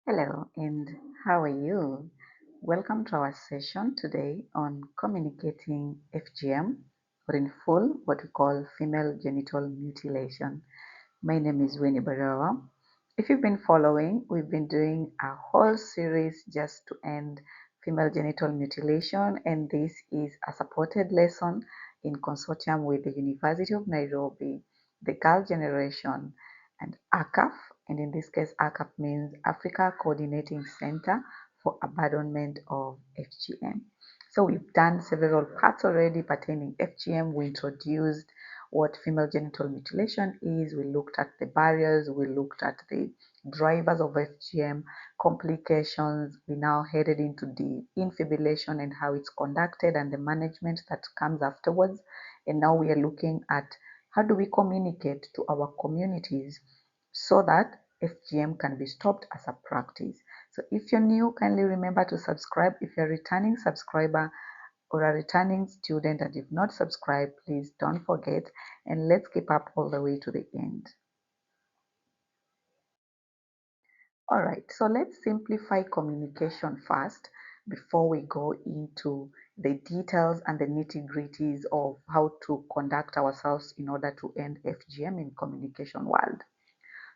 Hello, and how are you? Welcome to our session today on communicating FGM, or in full, what we call female genital mutilation. My name is Winnie Barawa. If you've been following, we've been doing a whole series just to end female genital mutilation, and this is a supported lesson in consortium with the University of Nairobi, the Girl Generation, and ACAF. And in this case, ACAF means Africa Coordinating Center for Abandonment of FGM. So we've done several parts already pertaining FGM. We introduced what female genital mutilation is. We looked at the barriers, we looked at the drivers of FGM, complications. We now headed into the infibulation and how it's conducted and the management that comes afterwards. And now we are looking at how do we communicate to our communities so that FGM can be stopped as a practice. So if you're new, kindly remember to subscribe. If you're a returning subscriber, or a returning student and if not subscribed, please don't forget, and let's keep up all the way to the end. All right, so let's simplify communication first before we go into the details and the nitty-gritties of how to conduct ourselves in order to end FGM in communication world.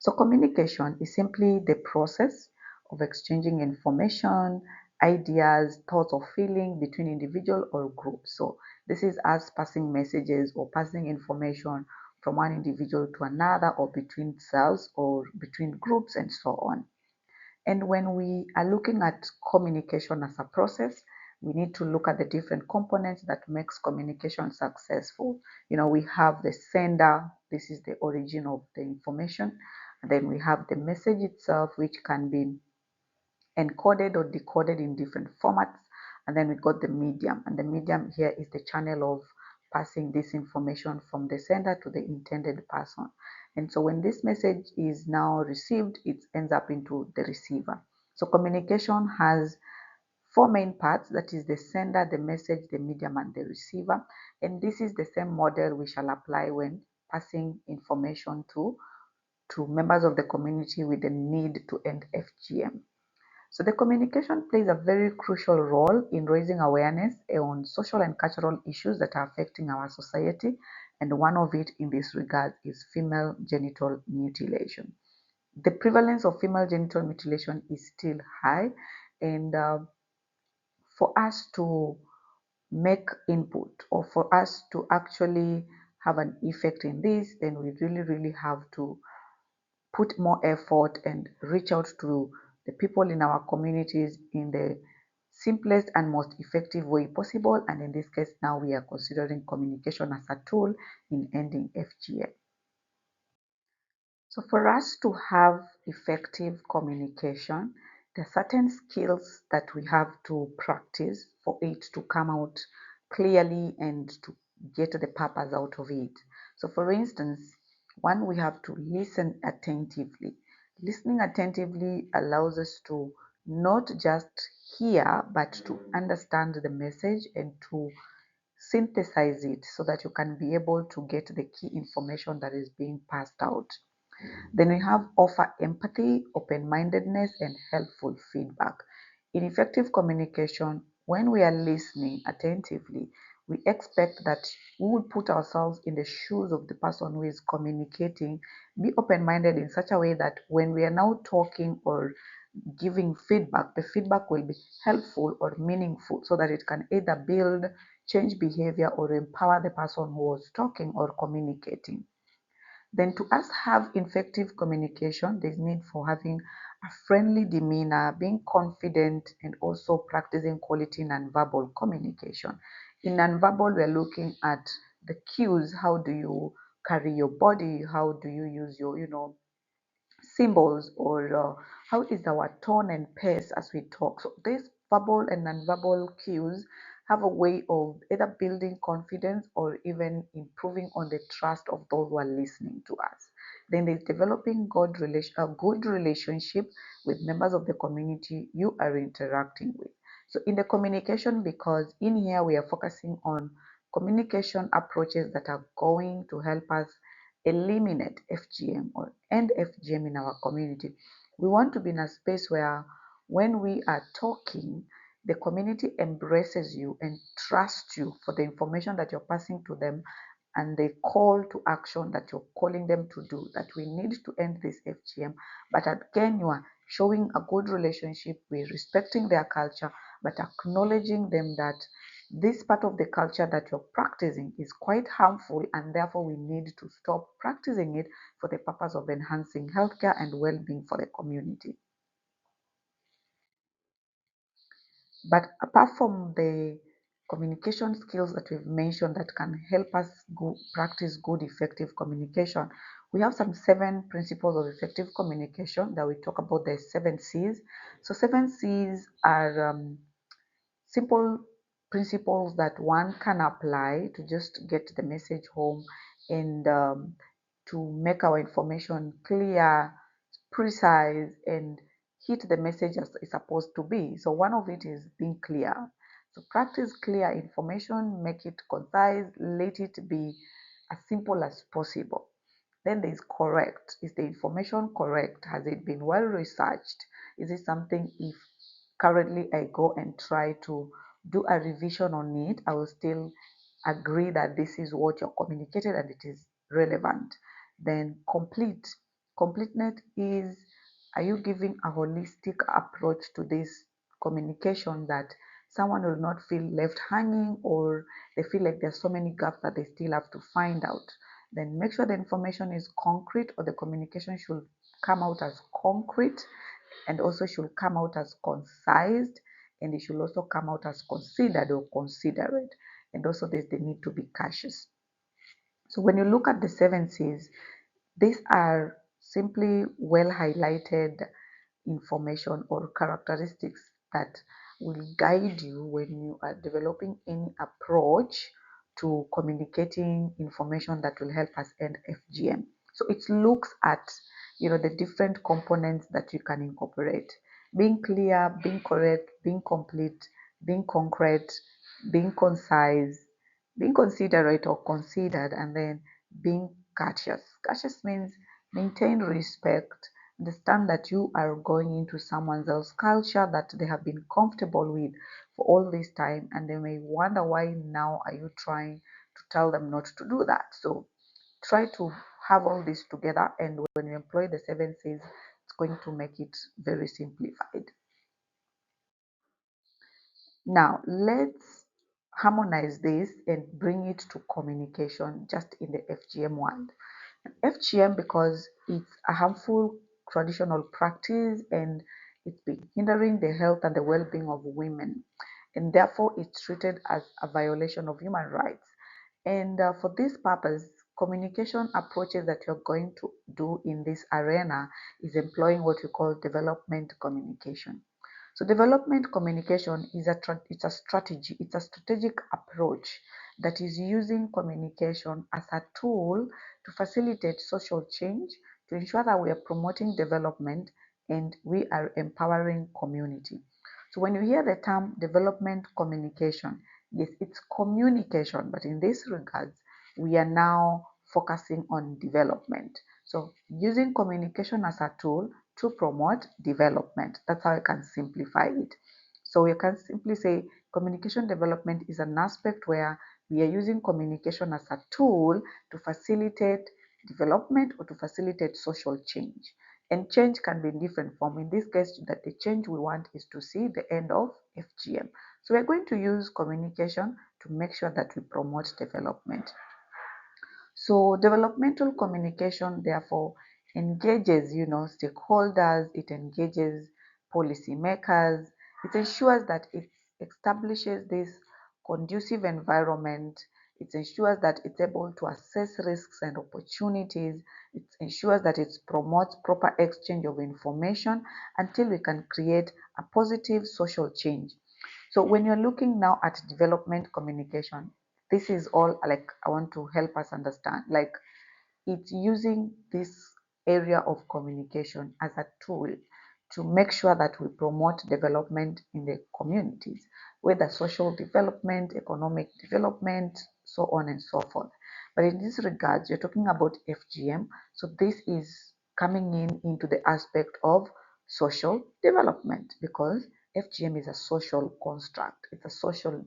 So communication is simply the process of exchanging information, ideas, thoughts or feeling between individual or groups. So this is us passing messages or passing information from one individual to another or between cells or between groups and so on. And when we are looking at communication as a process, we need to look at the different components that makes communication successful. We have the sender, this is the origin of the information. And then we have the message itself, which can be encoded or decoded in different formats. And then we got the medium, and the medium here is the channel of passing this information from the sender to the intended person. And so when this message is now received, it ends up into the receiver. So communication has four main parts, that is the sender, the message, the medium, and the receiver. And this is the same model we shall apply when passing information to members of the community with the need to end FGM. So the communication plays a very crucial role in raising awareness on social and cultural issues that are affecting our society, and one of it in this regard is female genital mutilation. The prevalence of female genital mutilation is still high, and for us to make input or for us to actually have an effect in this, then we really have to put more effort and reach out to the people in our communities in the simplest and most effective way possible. And in this case, now we are considering communication as a tool in ending FGM. So for us to have effective communication, there are certain skills that we have to practice for it to come out clearly and to get the purpose out of it. So for instance, one, we have to listen attentively. Listening attentively allows us to not just hear, but to understand the message and to synthesize it so that you can be able to get the key information that is being passed out. Then we have offer empathy, open-mindedness, and helpful feedback. In effective communication, when we are listening attentively, we expect that we will put ourselves in the shoes of the person who is communicating, be open-minded in such a way that when we are now talking or giving feedback, the feedback will be helpful or meaningful so that it can either build, change behavior, or empower the person who was talking or communicating. Then to us have effective communication, there's need for having a friendly demeanor, being confident, and also practicing quality nonverbal communication. In nonverbal, we're looking at the cues. How do you carry your body? How do you use your, symbols, or how is our tone and pace as we talk. So these verbal and nonverbal cues have a way of either building confidence or even improving on the trust of those who are listening to us. Then there's developing a good relationship with members of the community you are interacting with. So in the communication, because in here we are focusing on communication approaches that are going to help us eliminate FGM or end FGM in our community. We want to be in a space where when we are talking, the community embraces you and trusts you for the information that you're passing to them and the call to action that you're calling them to do, that we need to end this FGM. But again, you are showing a good relationship, we're respecting their culture, but acknowledging them that this part of the culture that you're practicing is quite harmful, and therefore we need to stop practicing it for the purpose of enhancing healthcare and well-being for the community. But apart from the communication skills that we've mentioned that can help us practice good, effective communication, we have some 7 principles of effective communication that we talk about, the 7 C's. So 7 C's are simple principles that one can apply to just get the message home and to make our information clear, precise, and hit the message as it's supposed to be. So one of it is being clear. So practice clear information, make it concise, let it be as simple as possible. Then there is correct. Is the information correct? Has it been well researched? Is it something, if currently I go and try to do a revision on it, I will still agree that this is what you're communicated and it is relevant. Then complete. Completeness is, are you giving a holistic approach to this communication that someone will not feel left hanging or they feel like there's so many gaps that they still have to find out. Then make sure the information is concrete, or the communication should come out as concrete, and also should come out as concise, and it should also come out as considered or considerate, and also there's the need to be cautious. So when you look at the 7 C's, these are simply well highlighted information or characteristics that will guide you when you are developing any approach to communicating information that will help us end FGM. So it looks at the different components that you can incorporate: being clear, being correct, being complete, being concrete, being concise, being considerate or considered, and then being courteous. Courteous means maintain respect, understand that you are going into someone else's culture that they have been comfortable with for all this time, and they may wonder why now are you trying to tell them not to do that. So try to have all this together, and when you employ the 7 C's, it's going to make it very simplified. Now let's harmonize this and bring it to communication just in the FGM world. FGM, because it's a harmful traditional practice and it's been hindering the health and the well-being of women, and therefore it's treated as a violation of human rights. And for this purpose, communication approaches that you're going to do in this arena is employing what we call development communication. So development communication is it's a strategy, it's a strategic approach that is using communication as a tool to facilitate social change, to ensure that we are promoting development and we are empowering community. So when you hear the term development communication, yes, it's communication, but in this regards, we are now focusing on development. So using communication as a tool to promote development. That's how I can simplify it. So you can simply say communication development is an aspect where we are using communication as a tool to facilitate development or to facilitate social change. And change can be in different form. In this case, that the change we want is to see the end of FGM. So we're going to use communication to make sure that we promote development. So developmental communication therefore engages, stakeholders, it engages policymakers, it ensures that it establishes this conducive environment, it ensures that it's able to assess risks and opportunities, it ensures that it promotes proper exchange of information until we can create a positive social change. So when you're looking now at development communication, this is all like I want to help us understand. Like it's using this area of communication as a tool to make sure that we promote development in the communities, whether social development, economic development, so on and so forth. But in this regard, you're talking about FGM. So this is coming into the aspect of social development, because FGM is a social construct, it's a social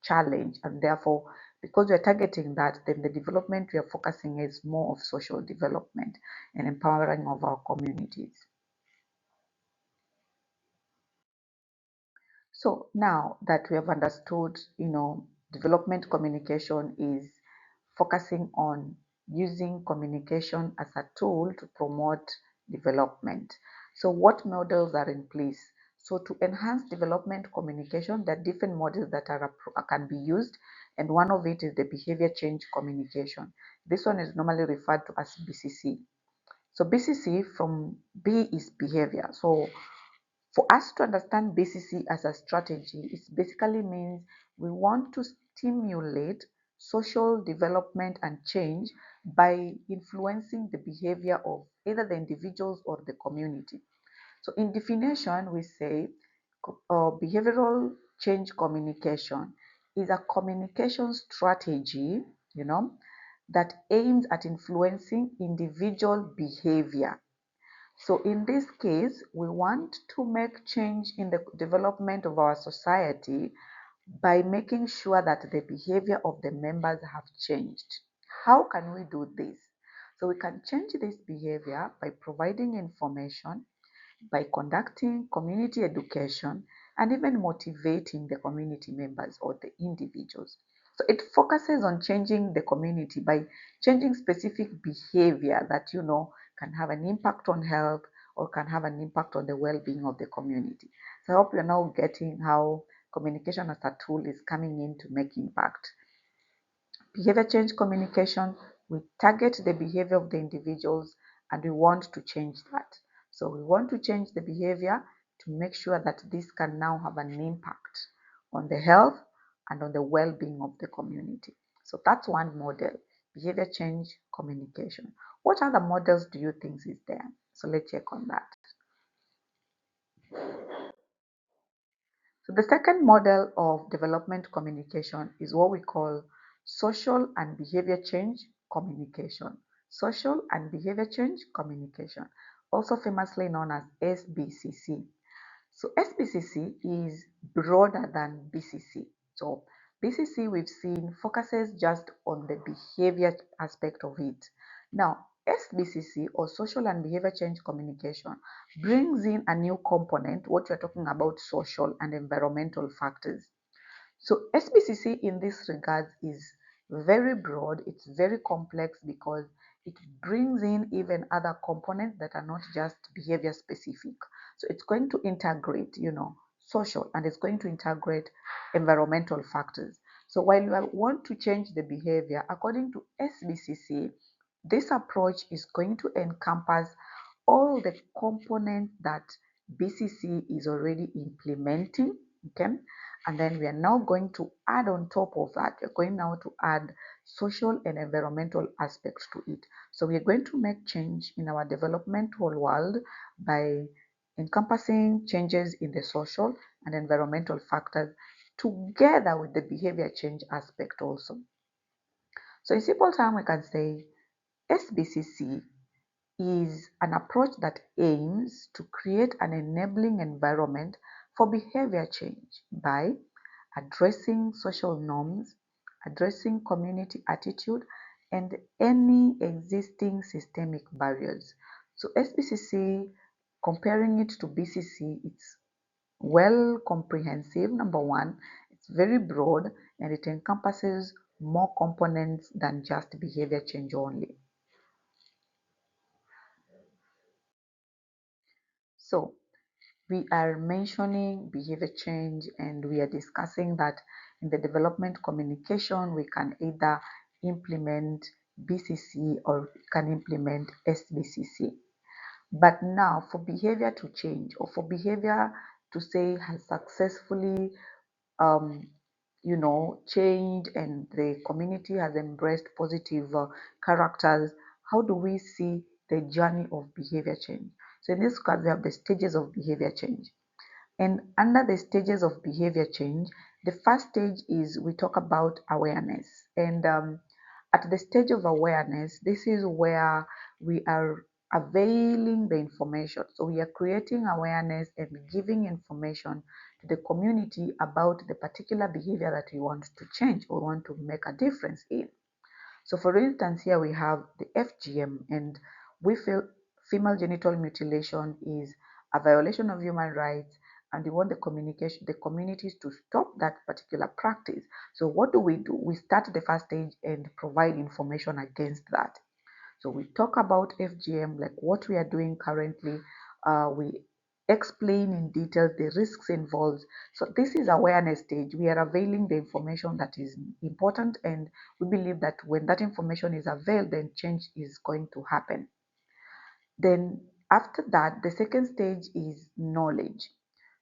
challenge, and therefore, because we're targeting that, then the development we are focusing is more of social development and empowering of our communities. So now that we have understood, development communication is focusing on using communication as a tool to promote development. So what models are in place? So to enhance development communication, there are different models that can be used, and one of it is the behavior change communication. This one is normally referred to as BCC. So BCC, from B is behavior. So for us to understand BCC as a strategy, it basically means we want to stimulate social development and change by influencing the behavior of either the individuals or the community. So in definition, we say behavioral change communication is a communication strategy, that aims at influencing individual behavior. So in this case, we want to make change in the development of our society by making sure that the behavior of the members have changed. How can we do this? So we can change this behavior by providing information, by conducting community education, and even motivating the community members or the individuals. So it focuses on changing the community by changing specific behavior that can have an impact on health or can have an impact on the well-being of the community. So I hope you're now getting how communication as a tool is coming in to make impact. Behavior change communication, we target the behavior of the individuals and we want to change that. So we want to change the behavior to make sure that this can now have an impact on the health and on the well-being of the community. So that's one model, behavior change communication. What other models do you think is there? So let's check on that. So the second model of development communication is what we call social and behavior change communication. Social and behavior change communication, also famously known as SBCC. So SBCC is broader than BCC. So BCC we've seen focuses just on the behavior aspect of it. Now SBCC, or social and behavior change communication, brings in a new component, what we're talking about, social and environmental factors. So SBCC in this regard is very broad, it's very complex because it brings in even other components that are not just behavior specific. So it's going to integrate, social, and it's going to integrate environmental factors. So while you want to change the behavior, according to SBCC, this approach is going to encompass all the components that BCC is already implementing, okay? And then we are now going to add on top of that, we're going now to add social and environmental aspects to it. So we're going to make change in our developmental world by encompassing changes in the social and environmental factors together with the behavior change aspect also. So in simple terms, we can say SBCC is an approach that aims to create an enabling environment for behavior change by addressing social norms, addressing community attitude, and any existing systemic barriers. So SBCC, comparing it to BCC, it's well comprehensive, number one, it's very broad and it encompasses more components than just behavior change only. So we are mentioning behavior change and we are discussing that in the development communication we can either implement BCC or we can implement SBCC. But now for behavior to change, or for behavior to say has successfully um, changed and the community has embraced positive characters, how do we see the journey of behavior change? So in this case, we have the stages of behavior change. And under the stages of behavior change, the first stage is we talk about awareness. And at the stage of awareness, this is where we are availing the information. So we are creating awareness and giving information to the community about the particular behavior that we want to change or want to make a difference in. So for instance, here we have the FGM, and we feel female genital mutilation is a violation of human rights, and we want the communities to stop that particular practice. So what do? We start the first stage and provide information against that. So we talk about FGM, like what we are doing currently. We explain in detail the risks involved. So this is awareness stage. We are availing the information that is important, and we believe that when that information is availed, then change is going to happen. Then after that, the second stage is knowledge.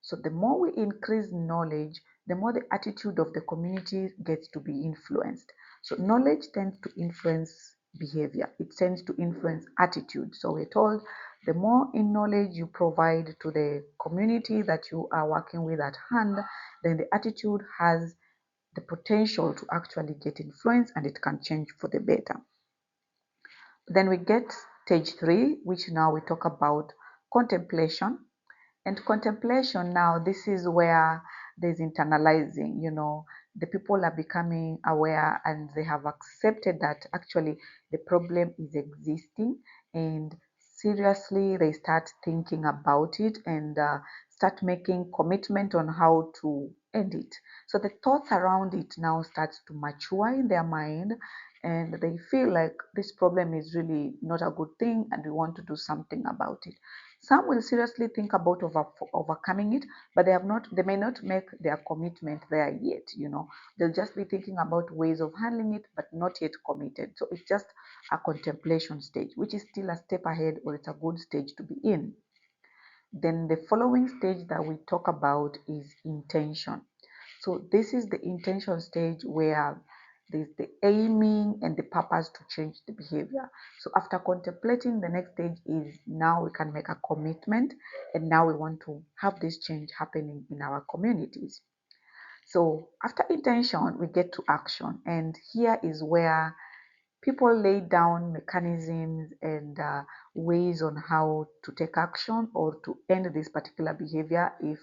So the more we increase knowledge, the more the attitude of the community gets to be influenced. So knowledge tends to influence behavior. It tends to influence attitude. So we're told the more in knowledge you provide to the community that you are working with at hand, then the attitude has the potential to actually get influenced and it can change for the better. Then we get stage three, which now we talk about contemplation. And contemplation now, this is where there's internalizing, the people are becoming aware and they have accepted that actually the problem is existing, and seriously they start thinking about it and start making commitment on how to end it. So the thoughts around it now starts to mature in their mind, and they feel like this problem is really not a good thing and we want to do something about it. Some will seriously think about overcoming it, but they may not make their commitment there yet. They'll just be thinking about ways of handling it, but not yet committed. So it's just a contemplation stage, which is still a step ahead, or it's a good stage to be in. Then the following stage that we talk about is intention. So this is the intention stage where there's the aiming and the purpose to change the behavior. So after contemplating, the next stage is now we can make a commitment, and now we want to have this change happening in our communities. So after intention, we get to action, and here is where people lay down mechanisms and ways on how to take action or to end this particular behavior if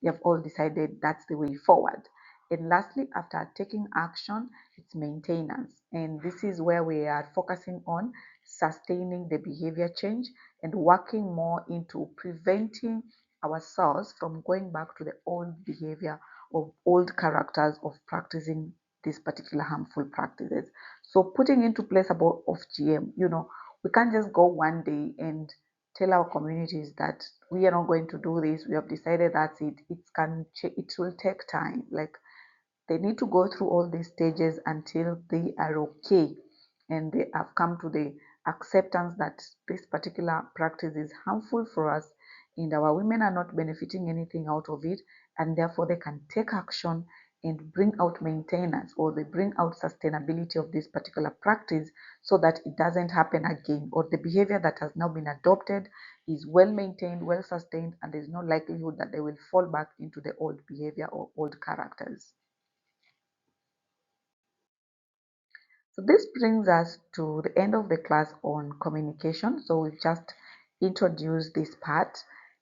they have all decided that's the way forward. And lastly, after taking action, it's maintenance. And this is where we are focusing on sustaining the behavior change and working more into preventing ourselves from going back to the old behavior of old characters of practicing these particular harmful practices. So putting into place about FGM, we can't just go one day and tell our communities that we are not going to do this. We have decided that's it. It will take time. Like they need to go through all these stages until they are okay and they have come to the acceptance that this particular practice is harmful for us and our women are not benefiting anything out of it, and therefore they can take action and bring out maintenance, or they bring out sustainability of this particular practice so that it doesn't happen again, or the behavior that has now been adopted is well maintained, well sustained, and there's no likelihood that they will fall back into the old behavior or old characters. So this brings us to the end of the class on communication. So we've just introduced this part,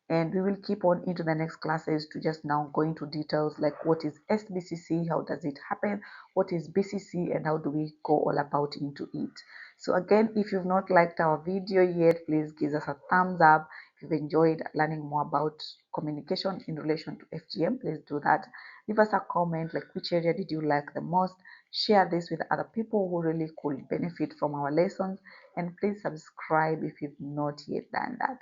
and we will keep on into the next classes to just now go into details like what is SBCC, how does it happen, what is BCC, and how do we go all about into it. So again, if you've not liked our video yet, please give us a thumbs up. If you've enjoyed learning more about communication in relation to FGM, please do that. Leave us a comment like which area did you like the most. Share this with other people who really could benefit from our lessons, and please subscribe if you've not yet done that.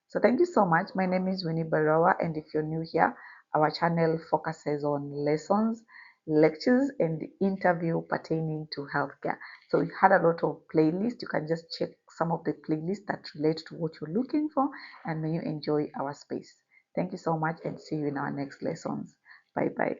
So thank you so much. My name is Winnie Barawa, and if you're new here, our channel focuses on lessons, lectures, and interview pertaining to healthcare. So we had a lot of playlists. You can just check some of the playlists that relate to what you're looking for, and may you enjoy our space. Thank you so much, and see you in our next lessons. Bye bye.